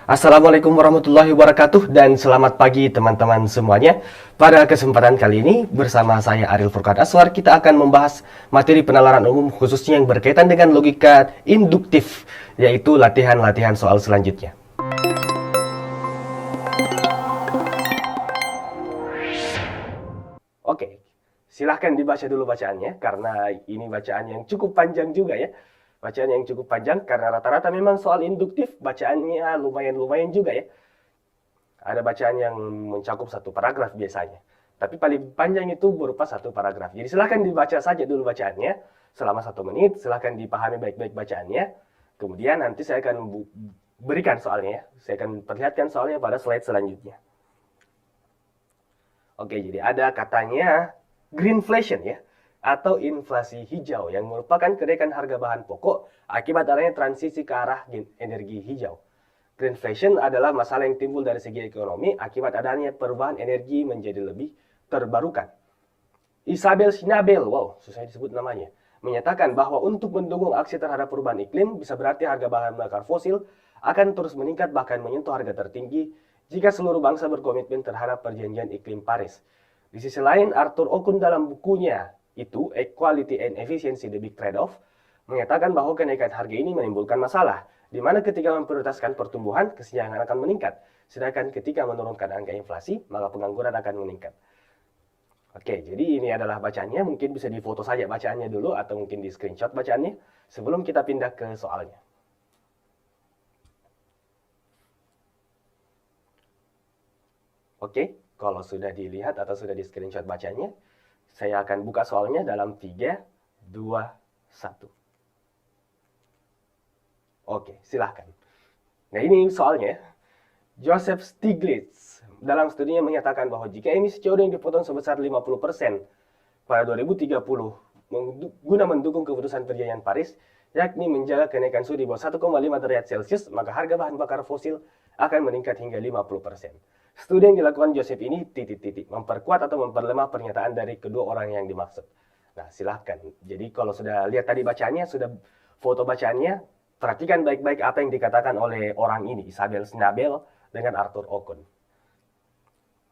Assalamualaikum warahmatullahi wabarakatuh dan selamat pagi teman-teman semuanya. Pada kesempatan kali ini bersama saya Ariel Furqan Aswar, kita akan membahas materi penalaran umum khususnya yang berkaitan dengan logika induktif, yaitu latihan-latihan soal selanjutnya. Oke, silahkan dibaca dulu bacaannya karena ini bacaan yang cukup panjang juga ya. Bacaan yang cukup panjang karena rata-rata memang soal induktif bacaannya lumayan-lumayan juga ya. Ada bacaan yang mencakup satu paragraf biasanya. Tapi paling panjang itu berupa satu paragraf. Jadi silahkan dibaca saja dulu bacaannya selama 1 menit. Silahkan dipahami baik-baik bacaannya. Kemudian nanti saya akan berikan soalnya ya. Saya akan perlihatkan soalnya pada slide selanjutnya. Oke, jadi ada katanya greenflation ya, atau inflasi hijau yang merupakan kenaikan harga bahan pokok akibat adanya transisi ke arah energi hijau. Greenflation adalah masalah yang timbul dari segi ekonomi akibat adanya perubahan energi menjadi lebih terbarukan. Isabel Schnabel, wow, susah disebut namanya, menyatakan bahwa untuk mendukung aksi terhadap perubahan iklim bisa berarti harga bahan bakar fosil akan terus meningkat bahkan menyentuh harga tertinggi jika seluruh bangsa berkomitmen terhadap perjanjian iklim Paris. Di sisi lain, Arthur Okun dalam bukunya itu Equality and Efficiency: The Big Trade-off menyatakan bahwa kenaikan harga ini menimbulkan masalah, di mana ketika memprioritaskan pertumbuhan, kesenjangan akan meningkat, sedangkan ketika menurunkan angka inflasi, maka pengangguran akan meningkat. Oke, jadi ini adalah bacaannya, mungkin bisa difoto saja bacaannya dulu, atau mungkin di screenshot bacaannya, sebelum kita pindah ke soalnya. Oke, kalau sudah dilihat atau sudah di screenshot bacanya, saya akan buka soalnya dalam 3, 2, 1. Oke, silahkan. Nah ini soalnya, Joseph Stiglitz dalam studinya menyatakan bahwa jika emisi CO2 yang dipotong sebesar 50% pada 2030 guna mendukung keputusan perjanjian Paris, yakni menjaga kenaikan suhu di bawah 1,5 derajat Celcius, maka harga bahan bakar fosil akan meningkat hingga 50%. Studi yang dilakukan Joseph ini memperkuat atau memperlemah pernyataan dari kedua orang yang dimaksud. Nah, silahkan. Jadi kalau sudah lihat tadi bacaannya, sudah foto bacaannya, perhatikan baik-baik apa yang dikatakan oleh orang ini, Isabel Schnabel dengan Arthur Okun.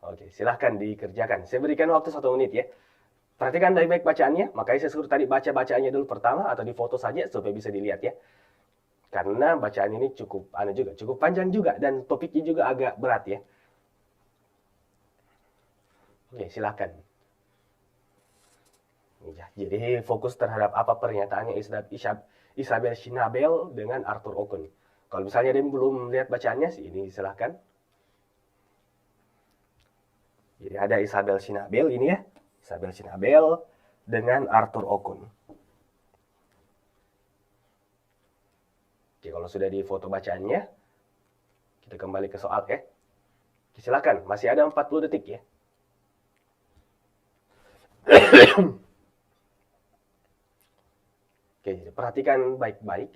Oke, silahkan dikerjakan. Saya berikan waktu 1 menit ya. Perhatikan baik-baik bacaannya, makanya saya suruh tadi baca bacaannya dulu pertama atau difoto saja supaya bisa dilihat ya. Karena bacaan ini cukup panjang juga dan topiknya juga agak berat ya. Oke, silakan. Ya, jadi fokus terhadap apa pernyataannya Isabel Schnabel dengan Arthur Okun. Kalau misalnya dia belum lihat bacaannya sih, ini silahkan. Jadi ada Isabel Schnabel ini ya. Isabel Schnabel dengan Arthur Okun. Oke, kalau sudah di foto bacaannya, kita kembali ke soal ya. Silakan, masih ada 40 detik ya. Oke, perhatikan baik-baik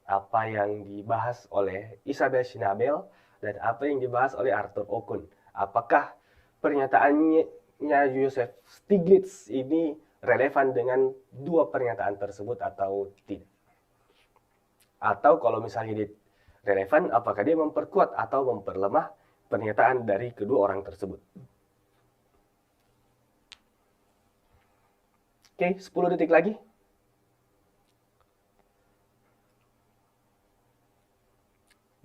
apa yang dibahas oleh Isabel Schnabel dan apa yang dibahas oleh Arthur Okun. Apakah pernyataannya Joseph Stiglitz ini relevan dengan dua pernyataan tersebut atau tidak? Atau kalau misalnya dia relevan, apakah dia memperkuat atau memperlemah pernyataan dari kedua orang tersebut? Oke, 10 detik lagi.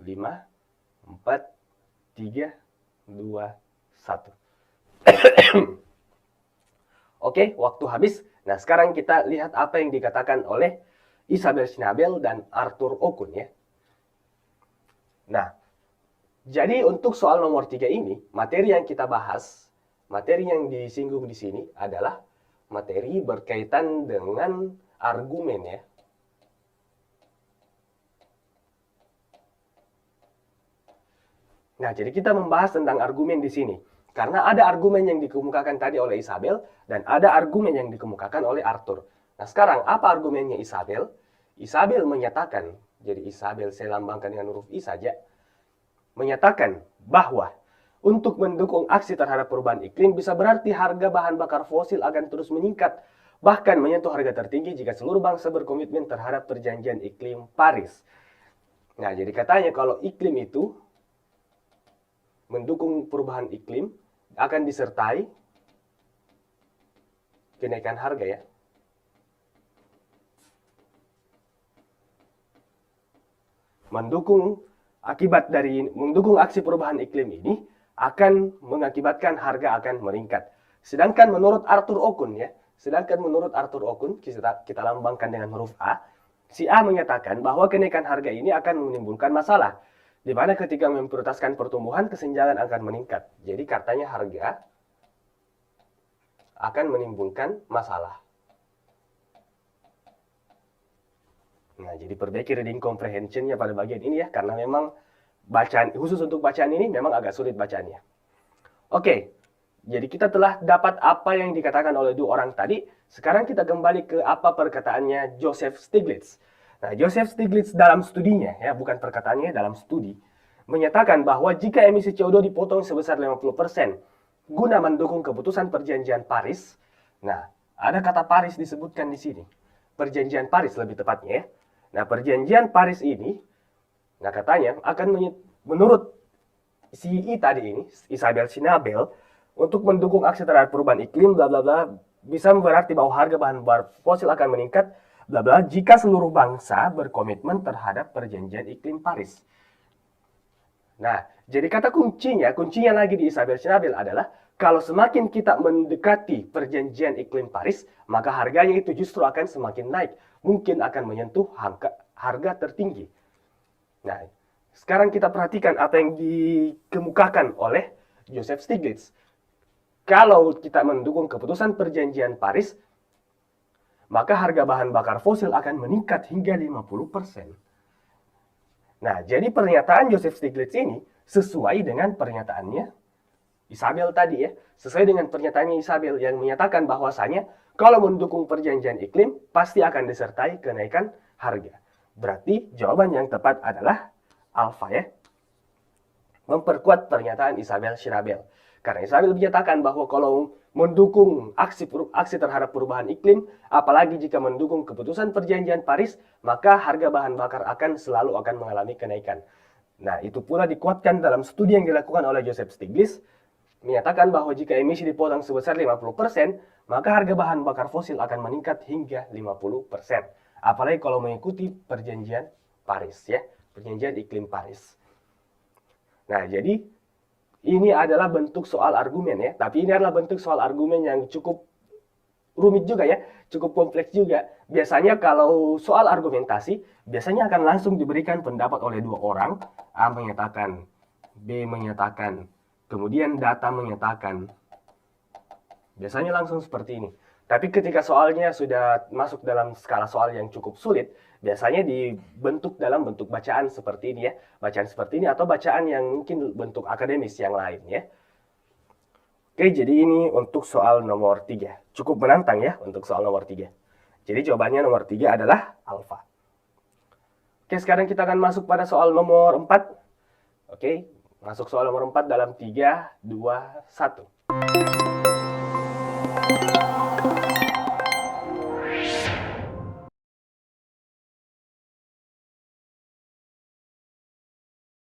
5, 4, 3, 2, 1. Oke, waktu habis. Nah, sekarang kita lihat apa yang dikatakan oleh Isabel Schnabel dan Arthur Okun ya. Nah, jadi untuk soal nomor 3 ini, materi yang kita bahas, materi yang disinggung di sini adalah materi berkaitan dengan argumen ya. Nah, jadi kita membahas tentang argumen di sini. Karena ada argumen yang dikemukakan tadi oleh Isabel dan ada argumen yang dikemukakan oleh Arthur. Nah, sekarang apa argumennya Isabel? Isabel menyatakan, jadi Isabel saya lambangkan dengan huruf I saja, menyatakan bahwa untuk mendukung aksi terhadap perubahan iklim bisa berarti harga bahan bakar fosil akan terus meningkat, bahkan menyentuh harga tertinggi jika seluruh bangsa berkomitmen terhadap perjanjian iklim Paris. Nah, jadi katanya kalau iklim itu mendukung perubahan iklim akan disertai kenaikan harga ya. Mendukung aksi perubahan iklim ini akan mengakibatkan harga akan meningkat. Sedangkan menurut Arthur Okun kita lambangkan dengan huruf A, si A menyatakan bahwa kenaikan harga ini akan menimbulkan masalah, di mana ketika memprioritaskan pertumbuhan, kesenjangan akan meningkat. Jadi katanya harga akan menimbulkan masalah. Nah, jadi perbaiki reading comprehension-nya pada bagian ini ya, karena memang khusus untuk bacaan ini memang agak sulit bacaannya. Oke, jadi kita telah dapat apa yang dikatakan oleh dua orang tadi. Sekarang kita kembali ke apa perkataannya Joseph Stiglitz. Nah, Joseph Stiglitz dalam studinya, ya bukan perkataannya, dalam studi, menyatakan bahwa jika emisi CO2 dipotong sebesar 50% guna mendukung keputusan perjanjian Paris. Nah, ada kata Paris disebutkan di sini. Perjanjian Paris lebih tepatnya ya. Nah, perjanjian Paris ini, nah katanya akan menurut CEE tadi ini, Isabel Schnabel, untuk mendukung aksi terhadap perubahan iklim, bla bla bla, bisa berarti bahwa harga bahan bakar fosil akan meningkat, bla bla, jika seluruh bangsa berkomitmen terhadap perjanjian iklim Paris. Nah, jadi kata kuncinya lagi di Isabel Schnabel adalah, kalau semakin kita mendekati perjanjian iklim Paris, maka harganya itu justru akan semakin naik. Mungkin akan menyentuh harga tertinggi. Nah, sekarang kita perhatikan apa yang dikemukakan oleh Joseph Stiglitz. Kalau kita mendukung keputusan perjanjian Paris, maka harga bahan bakar fosil akan meningkat hingga 50%. Nah, jadi pernyataan Joseph Stiglitz ini sesuai dengan pernyataannya Isabel tadi ya. Sesuai dengan pernyataannya Isabel yang menyatakan bahwasanya kalau mendukung perjanjian iklim pasti akan disertai kenaikan harga. Berarti jawaban yang tepat adalah alfa ya. Memperkuat pernyataan Isabel Schnabel. Karena Isabel menyatakan bahwa kalau mendukung aksi terhadap perubahan iklim, apalagi jika mendukung keputusan perjanjian Paris, maka harga bahan bakar selalu akan mengalami kenaikan. Nah, itu pula dikuatkan dalam studi yang dilakukan oleh Joseph Stiglitz, menyatakan bahwa jika emisi dipotong sebesar 50%, maka harga bahan bakar fosil akan meningkat hingga 50%. Apalagi kalau mengikuti perjanjian Paris ya, perjanjian iklim Paris. Nah, jadi ini adalah bentuk soal argumen ya, tapi ini adalah bentuk soal argumen yang cukup rumit juga ya, cukup kompleks juga. Biasanya kalau soal argumentasi, biasanya akan langsung diberikan pendapat oleh dua orang, A menyatakan, B menyatakan, kemudian data menyatakan. Biasanya langsung seperti ini. Tapi ketika soalnya sudah masuk dalam skala soal yang cukup sulit, biasanya dibentuk dalam bentuk bacaan seperti ini ya. Bacaan seperti ini atau bacaan yang mungkin bentuk akademis yang lain ya. Oke, jadi ini untuk soal nomor 3. Cukup menantang ya untuk soal nomor 3. Jadi jawabannya nomor 3 adalah alfa. Oke, sekarang kita akan masuk pada soal nomor 4. Oke, masuk soal nomor 4 dalam 3, 2, 1.